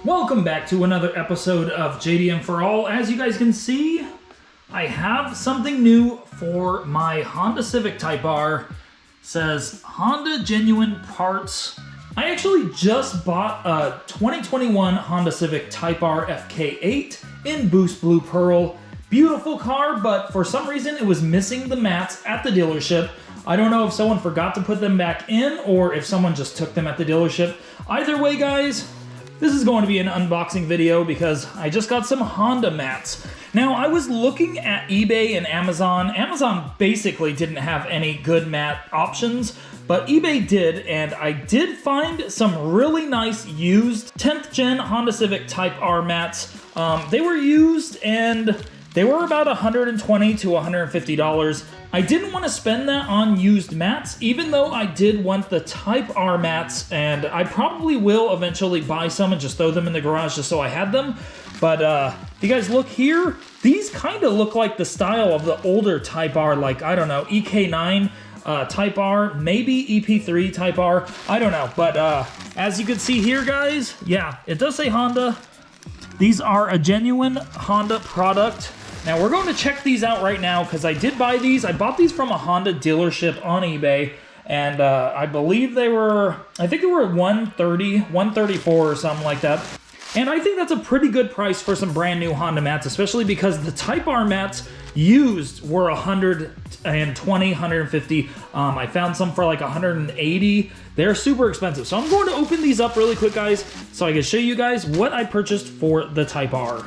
Welcome back to another episode of JDM for All. As you guys can see, I have something new for my Honda Civic Type R. It says Honda Genuine Parts. I actually just bought a 2021 Honda Civic Type R FK8 in Boost Blue Pearl. Beautiful car, but for some reason it was missing the mats at the dealership. I don't know if someone forgot to put them back in or if someone just took them at the dealership. Either way, guys, this is going to be an unboxing video because I just got some Honda mats. Now, I was looking at eBay and Amazon. Amazon basically didn't have any good mat options, but eBay did, and I did find some really nice used 10th gen Honda Civic Type R mats. They were used and they were about $120 to $150. I didn't want to spend that on used mats, even though I did want the Type R mats, and I probably will eventually buy some and just throw them in the garage just so I had them. But if you guys look here, these kind of look like the style of the older Type R, like, I don't know, EK9 Type R, maybe EP3 Type R, I don't know. But as you can see here, guys, yeah, it does say Honda. These are a genuine Honda product. Now, we're going to check these out right now because I did buy these. I bought these from a Honda dealership on eBay, and I believe they were, I think they were $130, $134 or something like that. And I think that's a pretty good price for some brand new Honda mats, especially because the Type R mats used were $120, $150. I found some for like $180. They're super expensive. So I'm going to open these up really quick, guys, so I can show you guys what I purchased for the Type R.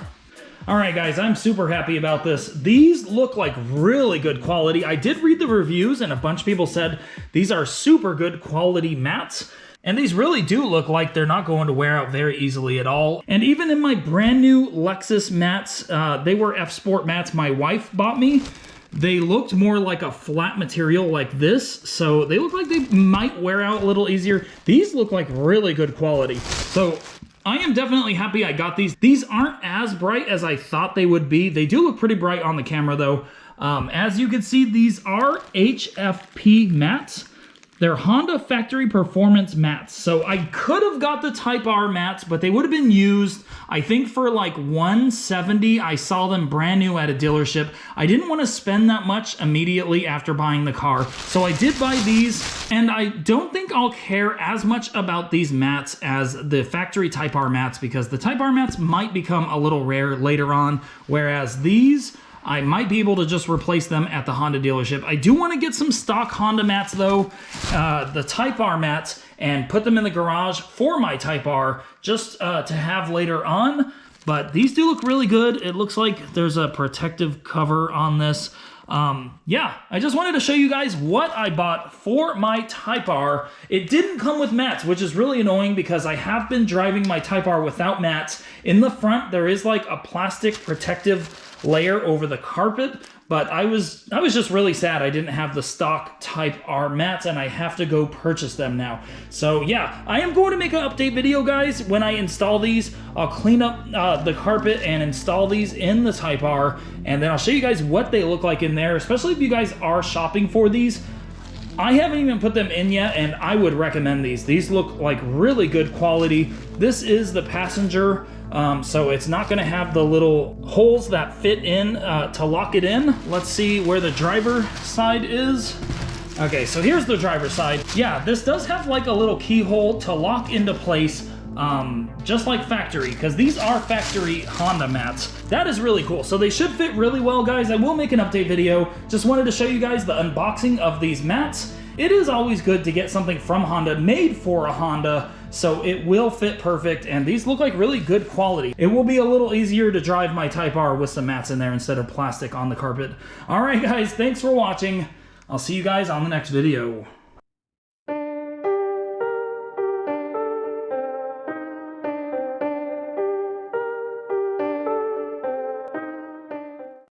All right, guys, I'm super happy about this. These look like really good quality. I did read the reviews, and a bunch of people said these are super good quality mats. And these really do look like they're not going to wear out very easily at all. And even in my brand new Lexus mats, they were F-Sport mats my wife bought me. They looked more like a flat material like this, so they look like they might wear out a little easier. These look like really good quality. So I am definitely happy I got these. These aren't as bright as I thought they would be. They do look pretty bright on the camera though. As you can see, these are HFP mats. They're Honda Factory Performance mats. So I could have got the Type R mats, but they would have been used, I think, for like $170. I saw them brand new at a dealership. I didn't want to spend that much immediately after buying the car. So I did buy these, and I don't think I'll care as much about these mats as the factory Type R mats because the Type R mats might become a little rare later on, whereas these, I might be able to just replace them at the Honda dealership. I do want to get some stock Honda mats though, the Type R mats, and put them in the garage for my Type R just to have later on. But these do look really good. It looks like there's a protective cover on this. Yeah, I just wanted to show you guys what I bought for my Type R. It didn't come with mats, which is really annoying because I have been driving my Type R without mats. In the front, there is like a plastic protective layer over the carpet, but I was just really sad I didn't have the stock Type R mats, and I have to go purchase them now. So yeah, I am going to make an update video, guys. When I install these, I'll clean up the carpet and install these in the Type R, and then I'll show you guys what they look like in there, especially if you guys are shopping for these. I haven't even put them in yet, and I would recommend these. These look like really good quality. This is the passenger, so it's not gonna have the little holes that fit in to lock it in. Let's see where the driver side is. Okay, so here's the driver's side. Yeah, this does have like a little keyhole to lock into place, just like factory, because these are factory Honda mats. That is really cool. So they should fit really well, guys. I will make an update video. Just wanted to show you guys the unboxing of these mats. It is always good to get something from Honda made for a Honda, so it will fit perfect, and these look like really good quality. It will be a little easier to drive my Type R with some mats in there instead of plastic on the carpet. All right, guys, thanks for watching. I'll see you guys on the next video.